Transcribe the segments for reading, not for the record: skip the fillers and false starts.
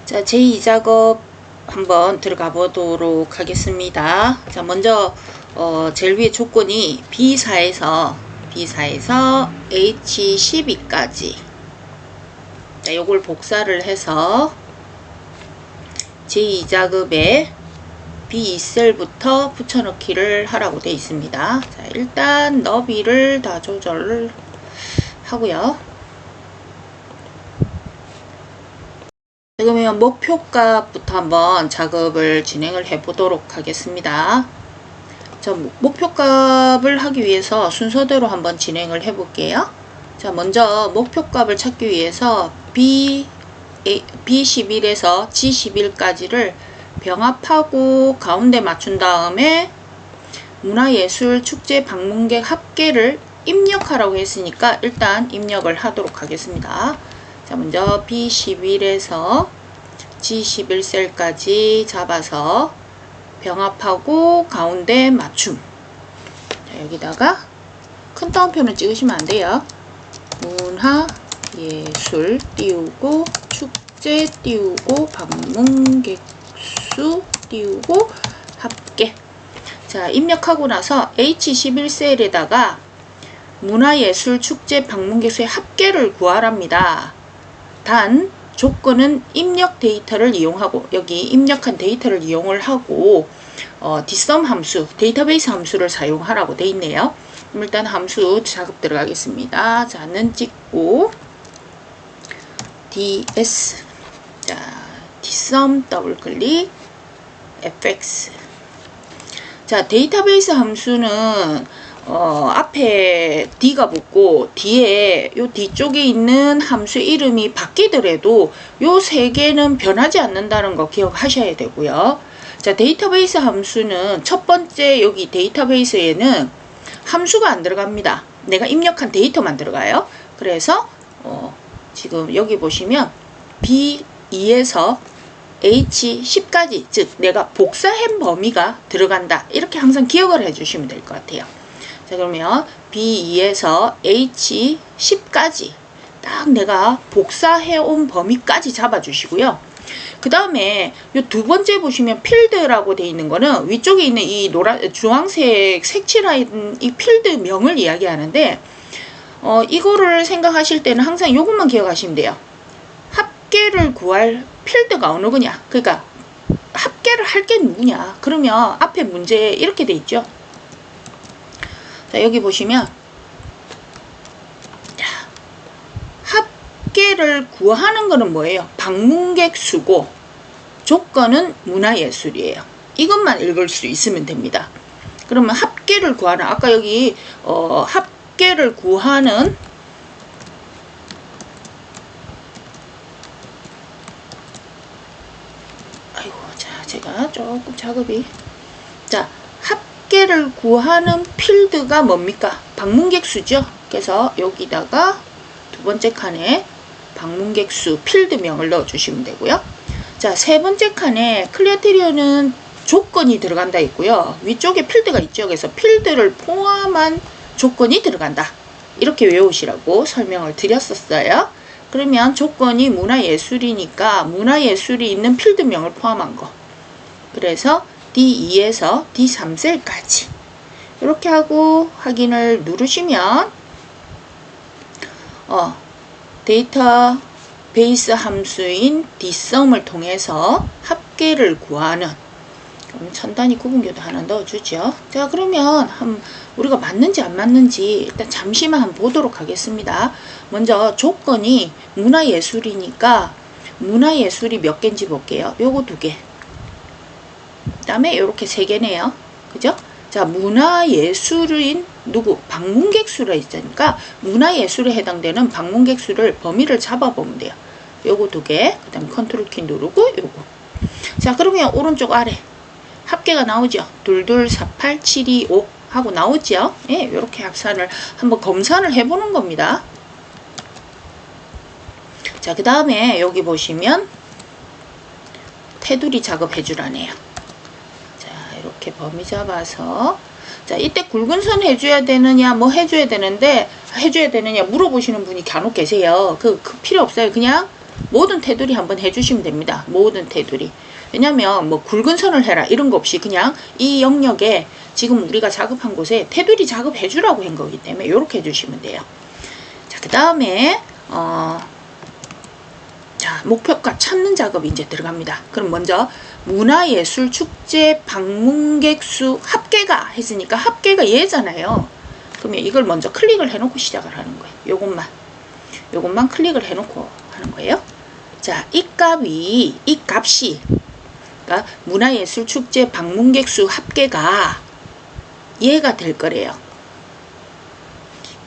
자, 제2 작업 한번 들어가 보도록 하겠습니다. 자, 먼저 제일 위에 조건이 B4에서 H12까지. 자, 요걸 복사를 해서 제2 작업에 B2셀부터 붙여넣기를 하라고 되어 있습니다. 자, 일단 너비를 다 조절을 하고요. 그러면 목표값부터 한번 작업을 진행을 해 보도록 하겠습니다. 자, 목표값을 하기 위해서 순서대로 한번 진행을 해 볼게요. 자, 먼저 목표값을 찾기 위해서 B11에서 G11까지를 병합하고 가운데 맞춘 다음에 문화예술 축제 방문객 합계를 입력하라고 했으니까 일단 입력을 하도록 하겠습니다. 자, 먼저 B11에서 G11셀까지 잡아서 병합하고 가운데 맞춤. 자, 여기다가 큰 따옴표는 찍으시면 안 돼요. 문화, 예술 띄우고 축제 띄우고 방문객 수 띄우고 합계. 자, 입력하고 나서 H11셀에다가 문화예술 축제 방문객 수의 합계를 구하랍니다. 단 조건은 입력 데이터를 이용하고, 여기 입력한 데이터를 이용을 하고 dsum 함수, 데이터베이스 함수를 사용하라고 되어 있네요. 그럼 일단 함수 작업 들어가겠습니다. 자, 는 찍고 ds, 자, dsum 더블 클릭 fx. 자, 데이터베이스 함수는 앞에 D가 붙고 뒤에 요 뒤쪽에 있는 함수 이름이 바뀌더라도 요 세 개는 변하지 않는다는 거 기억하셔야 되고요. 자, 데이터베이스 함수는 첫 번째 여기 데이터베이스에는 함수가 안 들어갑니다. 내가 입력한 데이터만 들어가요. 그래서 지금 여기 보시면 B2에서 H10까지, 즉 내가 복사한 범위가 들어간다. 이렇게 항상 기억을 해주시면 될 것 같아요. 자, 그러면 B2에서 H10까지 딱 내가 복사해온 범위까지 잡아주시고요. 그 다음에 이 두 번째 보시면 필드라고 되어 있는 거는 위쪽에 있는 이 주황색 색칠한 이 필드 명을 이야기하는데 이거를 생각하실 때는 항상 이것만 기억하시면 돼요. 합계를 구할 필드가 어느 거냐. 그러니까 합계를 할 게 누구냐. 그러면 앞에 문제 이렇게 돼 있죠. 자, 여기 보시면 합계를 구하는 거는 뭐예요? 방문객 수고, 조건은 문화예술이에요. 이것만 읽을 수 있으면 됩니다. 그러면 합계를 구하는, 아까 여기 합계를 구하는 아이고, 자, 제가 조금 작업이, 자, 합계를 구하는 필드가 뭡니까? 방문객 수죠. 그래서 여기다가 두 번째 칸에 방문객 수 필드명을 넣어 주시면 되고요. 자, 세 번째 칸에 클리어테리어는 조건이 들어간다 있고요. 위쪽에 필드가 있죠. 그래서 필드를 포함한 조건이 들어간다. 이렇게 외우시라고 설명을 드렸었어요. 그러면 조건이 문화예술이니까 문화예술이 있는 필드명을 포함한 거. 그래서 D2에서 D3셀까지 이렇게 하고 확인을 누르시면 데이터베이스 함수인 dsum을 통해서 합계를 구하는, 그럼 천단위 구분교도 하나 넣어주죠. 자, 그러면 우리가 맞는지 안 맞는지 일단 잠시만 한번 보도록 하겠습니다. 먼저 조건이 문화예술이니까 문화예술이 몇 개인지 볼게요. 요거 2개. 그 다음에 이렇게 3개네요. 그죠? 자, 문화예술인 누구? 방문객 수라 있으니까 문화예술에 해당되는 방문객 수를 범위를 잡아보면 돼요. 요거 2개. 그 다음 컨트롤 키 누르고 요거. 자, 그러면 오른쪽 아래 합계가 나오죠. 2248725 하고 나오죠. 예, 요렇게 합산을 한번 검사를 해보는 겁니다. 자, 그 다음에 여기 보시면 테두리 작업 해주라네요. 이렇게 범위 잡아서, 자, 이때 굵은 선 해줘야 되느냐 뭐 해줘야 되느냐 물어보시는 분이 간혹 계세요. 그 필요 없어요. 그냥 모든 테두리 한번 해주시면 됩니다. 모든 테두리. 왜냐면 뭐 굵은 선을 해라 이런 거 없이 그냥 이 영역에 지금 우리가 작업한 곳에 테두리 작업해 주라고 한 거기 때문에 이렇게 해주시면 돼요. 자, 그 다음에 자, 목표가 찾는 작업이 이제 들어갑니다. 그럼 먼저 문화예술축제 방문객 수 합계가 했으니까 합계가 얘잖아요. 그러면 이걸 먼저 클릭을 해놓고 시작을 하는 거예요. 요것만 클릭을 해놓고 하는 거예요. 자, 이 값이 그러니까 문화예술축제 방문객 수 합계가 얘가 될 거래요.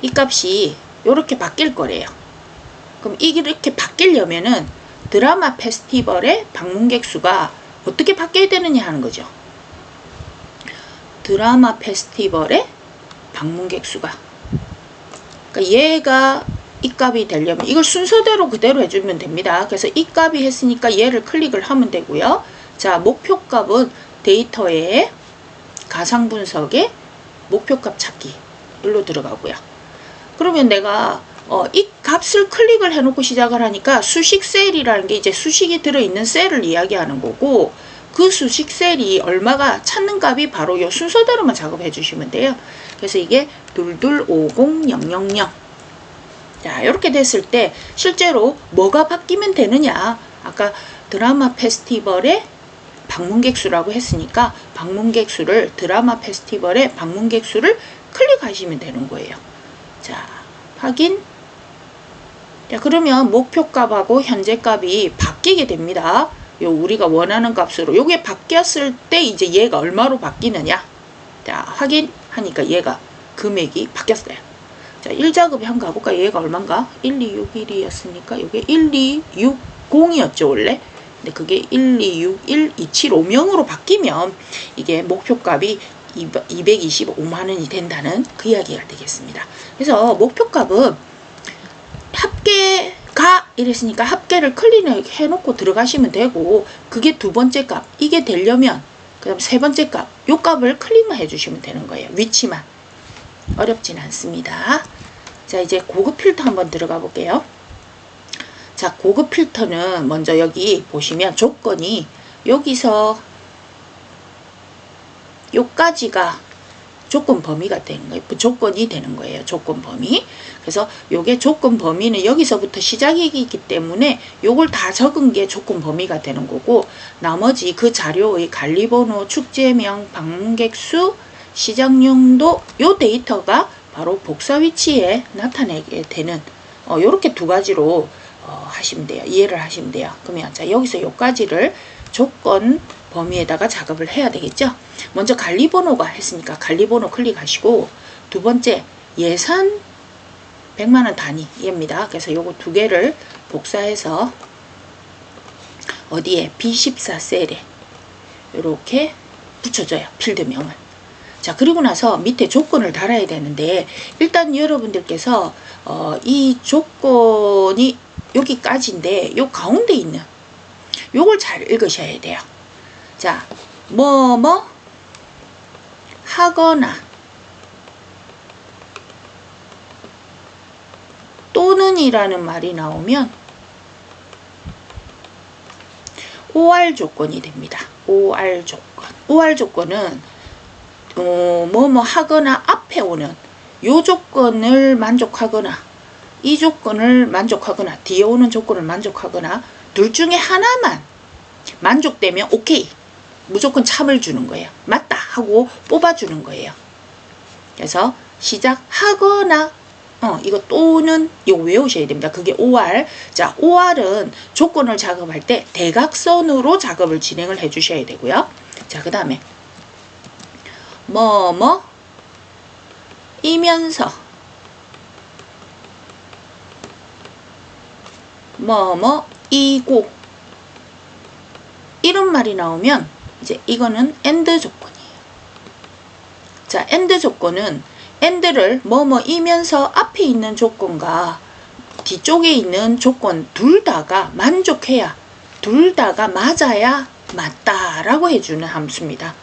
이 값이 요렇게 바뀔 거래요. 그럼 이렇게 바뀌려면은 드라마 페스티벌의 방문객 수가 어떻게 바뀌어야 되느냐 하는 거죠. 드라마 페스티벌의 방문객 수가. 그러니까 얘가 이 값이 되려면 이걸 순서대로 그대로 해주면 됩니다. 그래서 이 값이 했으니까 얘를 클릭을 하면 되고요. 자, 목표값은 데이터에 가상분석에 목표값 찾기 일로 들어가고요. 그러면 내가 이 값을 클릭을 해놓고 시작을 하니까 수식 셀이라는 게 이제 수식이 들어있는 셀을 이야기하는 거고 그 수식 셀이 얼마가 찾는 값이 바로 이 순서대로만 작업해 주시면 돼요. 그래서 이게 2250000 자, 이렇게 됐을 때 실제로 뭐가 바뀌면 되느냐. 아까 드라마 페스티벌의 방문객 수라고 했으니까 방문객 수를 드라마 페스티벌의 방문객 수를 클릭하시면 되는 거예요. 자, 확인. 자, 그러면 목표값하고 현재값이 바뀌게 됩니다. 요 우리가 원하는 값으로 요게 바뀌었을 때 이제 얘가 얼마로 바뀌느냐. 자, 확인하니까 얘가 금액이 바뀌었어요. 자, 1작업에 한번 가볼까? 얘가 얼마인가? 1261이었으니까 요게 1260이었죠 원래. 근데 그게 1261275명으로 바뀌면 이게 목표값이 225만원이 된다는 그 이야기가 되겠습니다. 그래서 목표값은 합계가 이랬으니까 합계를 클릭해 놓고 들어가시면 되고 그게 두 번째 값 이게 되려면 그 다음 세 번째 값 요 값을 클릭만 해주시면 되는 거예요. 위치만. 어렵진 않습니다. 자, 이제 고급 필터 한번 들어가 볼게요. 자, 고급 필터는 먼저 여기 보시면 조건이 여기서 요까지가 조건 범위가 되는 거예요. 조건이 되는 거예요. 조건 범위. 그래서 요게 조건 범위는 여기서부터 시작이기 때문에 요걸 다 적은 게 조건 범위가 되는 거고 나머지 그 자료의 관리번호, 축제명, 방문객 수, 시작용도 요 데이터가 바로 복사 위치에 나타내게 되는 요렇게 두 가지로 하시면 돼요. 이해를 하시면 돼요. 그러면 자, 여기서 요까지를 조건 범위에다가 작업을 해야 되겠죠. 먼저 관리번호가 했으니까 관리번호 클릭하시고 두 번째 예산 100만원 단위입니다. 그래서 요거 두 개를 복사해서 어디에 B14 셀에 이렇게 붙여줘요. 필드명을. 자, 그리고 나서 밑에 조건을 달아야 되는데 일단 여러분들께서 이 조건이 여기까지인데 요 가운데 있는 요걸 잘 읽으셔야 돼요. 자, 뭐뭐 하거나 또는 이라는 말이 나오면 OR 조건이 됩니다. OR 조건. OR 조건은 뭐뭐 하거나 앞에 오는 요 조건을 만족하거나 이 조건을 만족하거나 뒤에 오는 조건을 만족하거나 둘 중에 하나만 만족되면 오케이. 무조건 참을 주는 거예요. 맞다 하고 뽑아주는 거예요. 그래서 시작하거나 이거 또는 이거 외우셔야 됩니다. 그게 OR. 자, OR은 조건을 작업할 때 대각선으로 작업을 진행을 해 주셔야 되고요. 자, 그 다음에 뭐뭐 이면서 뭐뭐 이고 이런 말이 나오면 이제 이거는 AND 조건이에요. 자, AND 조건은 AND를 뭐뭐이면서 앞에 있는 조건과 뒤쪽에 있는 조건 둘 다가 만족해야 둘 다가 맞아야 맞다라고 해주는 함수입니다.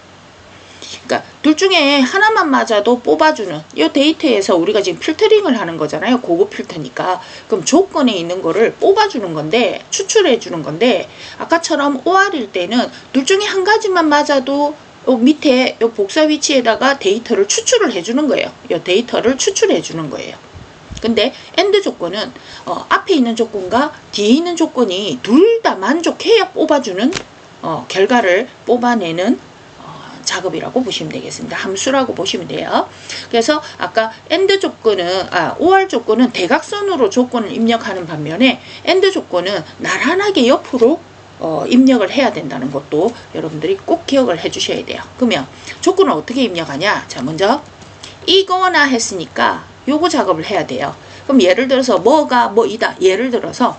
그러니까 둘 중에 하나만 맞아도 뽑아주는 이 데이터에서 우리가 지금 필터링을 하는 거잖아요. 고급 필터니까. 그럼 조건에 있는 거를 뽑아주는 건데, 추출해 주는 건데, 아까처럼 OR일 때는 둘 중에 한 가지만 맞아도 요 밑에 요 복사 위치에다가 데이터를 추출을 해주는 거예요. 요 데이터를 추출해 주는 거예요. 근데 AND 조건은 앞에 있는 조건과 뒤에 있는 조건이 둘 다 만족해야 뽑아주는 결과를 뽑아내는 작업이라고 보시면 되겠습니다. 함수라고 보시면 돼요. 그래서 아까 AND 조건은 OR 조건은 대각선으로 조건을 입력하는 반면에 AND 조건은 나란하게 옆으로 입력을 해야 된다는 것도 여러분들이 꼭 기억을 해 주셔야 돼요. 그러면 조건을 어떻게 입력하냐? 자, 먼저 이거나 했으니까 요거 작업을 해야 돼요. 그럼 예를 들어서 뭐가 뭐이다. 예를 들어서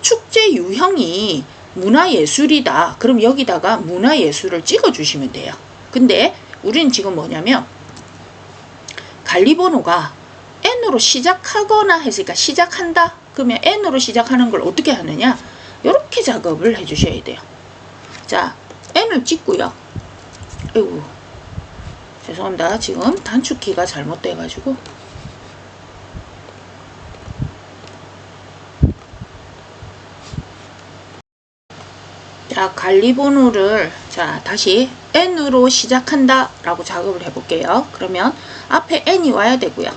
축제 유형이 문화예술이다. 그럼 여기다가 문화예술을 찍어 주시면 돼요. 근데 우리는 지금 뭐냐면 관리번호가 N으로 시작하거나 했으니까 시작한다. 그러면 N으로 시작하는 걸 어떻게 하느냐? 이렇게 작업을 해 주셔야 돼요. 자, N을 찍고요. 아이고, 죄송합니다. 지금 단축키가 잘못돼가지고. 자, 관리번호를 다시 N으로 시작한다 라고 작업을 해볼게요. 그러면 앞에 N이 와야 되고요.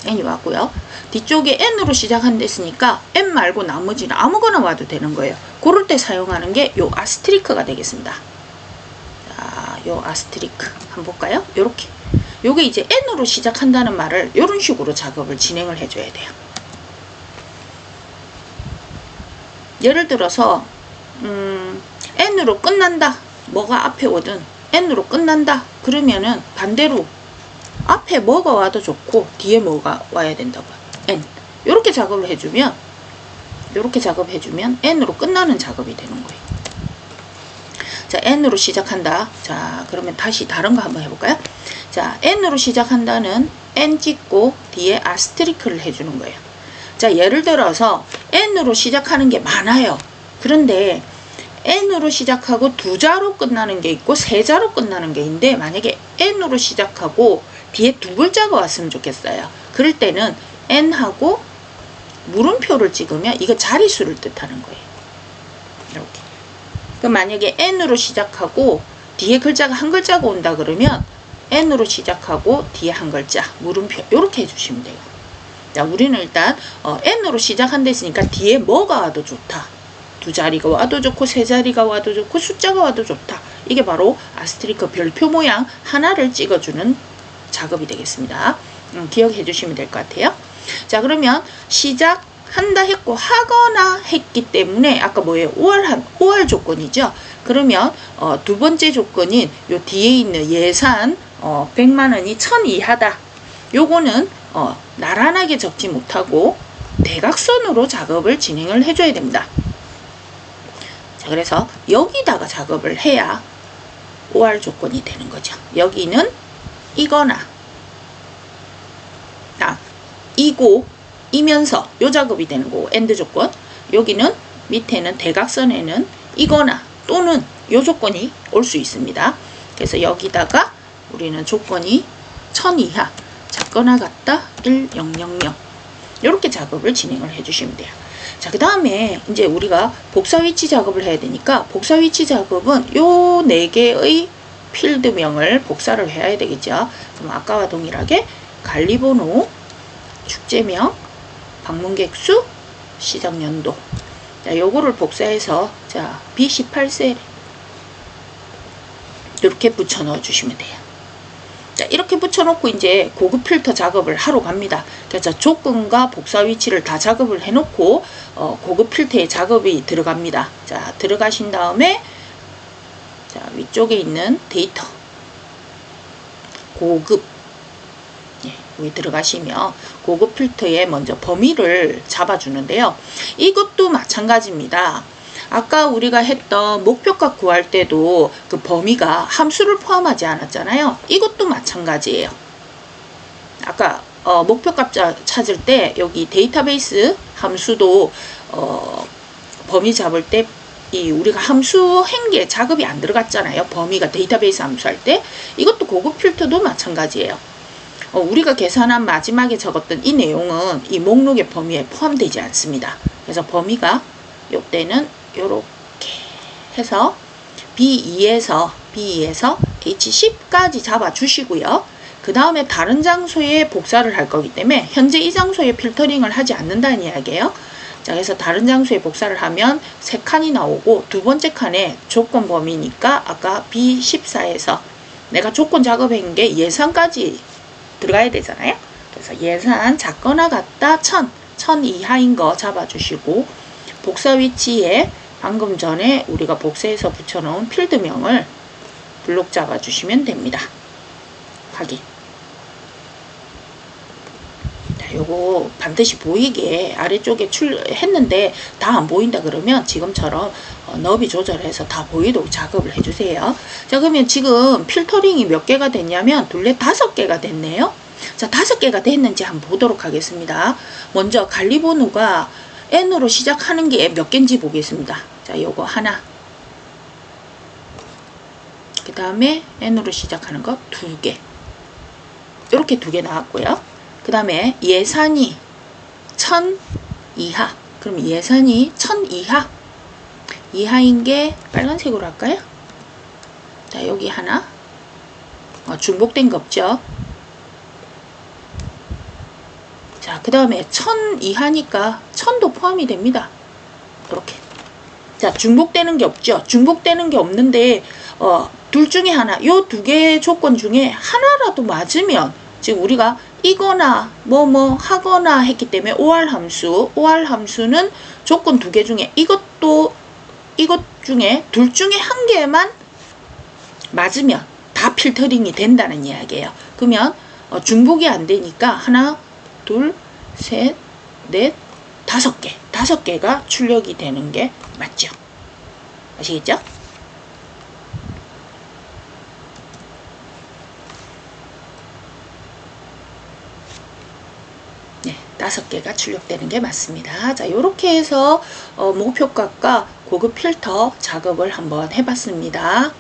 N이 왔고요. 뒤쪽에 N으로 시작한다 했으니까 N 말고 나머지는 아무거나 와도 되는 거예요. 그럴 때 사용하는 게 요 아스트리크가 되겠습니다. 자, 요 아스트리크 한번 볼까요? 요렇게. 요게 이제 N으로 시작한다는 말을 요런 식으로 작업을 진행을 해줘야 돼요. 예를 들어서 N으로 끝난다. 뭐가 앞에 오든 N으로 끝난다. 그러면은 반대로 앞에 뭐가 와도 좋고 뒤에 뭐가 와야 된다고요. N. 요렇게 작업을 해주면 N으로 끝나는 작업이 되는 거예요. 자, N으로 시작한다. 자, 그러면 다시 다른 거 한번 해볼까요? 자, N으로 시작한다는 N 찍고 뒤에 아스트리크를 해주는 거예요. 자, 예를 들어서 N으로 시작하는 게 많아요. 그런데 N으로 시작하고 두 자로 끝나는 게 있고 세 자로 끝나는 게 있는데 만약에 N으로 시작하고 뒤에 두 글자가 왔으면 좋겠어요. 그럴 때는 N하고 물음표를 찍으면 이거 자릿수를 뜻하는 거예요. 이렇게. 그럼 만약에 N으로 시작하고 뒤에 글자가 한 글자가 온다 그러면 N으로 시작하고 뒤에 한 글자 물음표 이렇게 해주시면 돼요. 자, 우리는 일단 N으로 시작한다 했으니까 뒤에 뭐가 와도 좋다. 두 자리가 와도 좋고 세 자리가 와도 좋고 숫자가 와도 좋다. 이게 바로 아스트리크 별표 모양 하나를 찍어주는 작업이 되겠습니다. 기억해 주시면 될 것 같아요. 자, 그러면 시작한다 했고 하거나 했기 때문에 아까 뭐예요? OR 조건이죠. 그러면 두 번째 조건인 요 뒤에 있는 예산 100만 원이 1000 이하다. 요거는 나란하게 적지 못하고 대각선으로 작업을 진행을 해줘야 됩니다. 자, 그래서 여기다가 작업을 해야 OR 조건이 되는 거죠. 여기는 이거나 이고 이면서 요 작업이 되는 거고 AND 조건. 여기는 밑에는 대각선에는 이거나 또는 요 조건이 올 수 있습니다. 그래서 여기다가 우리는 조건이 1000 이하 작거나 같다 1000 이렇게 작업을 진행을 해주시면 돼요. 자, 그 다음에 이제 우리가 복사 위치 작업을 해야 되니까 복사 위치 작업은 요 4개의 필드명을 복사를 해야 되겠죠. 그럼 아까와 동일하게 관리번호, 축제명, 방문객 수, 시작연도. 자, 요거를 복사해서 자, B18셀 이렇게 붙여 넣어 주시면 돼요. 자, 이렇게 붙여놓고 이제 고급 필터 작업을 하러 갑니다. 그래서 조건과 복사 위치를 다 작업을 해놓고 고급 필터에 작업이 들어갑니다. 자, 들어가신 다음에 자, 위쪽에 있는 데이터 고급 여기 들어가시면 고급 필터에 먼저 범위를 잡아주는데요. 이것도 마찬가지입니다. 아까 우리가 했던 목표값 구할 때도 그 범위가 함수를 포함하지 않았잖아요. 이것도 마찬가지예요. 아까 목표값 찾을 때 여기 데이터베이스 함수도 범위 잡을 때 우리가 함수 행계 작업이 안 들어갔잖아요. 범위가 데이터베이스 함수할 때. 이것도 고급 필터도 마찬가지예요. 우리가 계산한 마지막에 적었던 이 내용은 이 목록의 범위에 포함되지 않습니다. 그래서 범위가 이때는 이렇게 해서 B2에서 H10까지 잡아주시고요. 그 다음에 다른 장소에 복사를 할 거기 때문에 현재 이 장소에 필터링을 하지 않는다는 이야기예요. 자, 그래서 다른 장소에 복사를 하면 3칸이 나오고 두 번째 칸에 조건 범위니까 아까 B14에서 내가 조건 작업한 게 예산까지 들어가야 되잖아요. 그래서 예산 작거나 같다 1000 이하인 거 잡아주시고 복사 위치에 방금 전에 우리가 복사해서 붙여놓은 필드명을 블록 잡아주시면 됩니다. 확인. 자, 요거 반드시 보이게 아래쪽에 했는데 다 안 보인다 그러면 지금처럼 너비 조절해서 다 보이도록 작업을 해주세요. 자, 그러면 지금 필터링이 몇 개가 됐냐면 둘레 5개가 됐네요. 자, 5개가 됐는지 한번 보도록 하겠습니다. 먼저 갈리보누가 N으로 시작하는 게 몇 개인지 보겠습니다. 자, 요거 하나. 그 다음에 N으로 시작하는 거 2개. 이렇게 2개 나왔고요. 그 다음에 예산이 1000 이하. 그럼 예산이 1000 이하인 게 빨간색으로 할까요? 자, 여기 하나. 중복된 거 없죠? 자, 그 다음에 1000 이하니까 1000도 포함이 됩니다. 이렇게. 자, 중복되는 게 없죠? 중복되는 게 없는데 둘 중에 하나, 요 2개의 조건 중에 하나라도 맞으면 지금 우리가 이거나 뭐뭐 하거나 했기 때문에 OR 함수는 조건 2개 중에 이것 중에 둘 중에 한 개만 맞으면 다 필터링이 된다는 이야기예요. 그러면 중복이 안 되니까 하나, 둘, 셋, 넷, 5개. 5개가 출력이 되는 게 맞죠? 아시겠죠? 네, 5개가 출력되는 게 맞습니다. 자, 요렇게 해서 목표값과 고급 필터 작업을 한번 해봤습니다.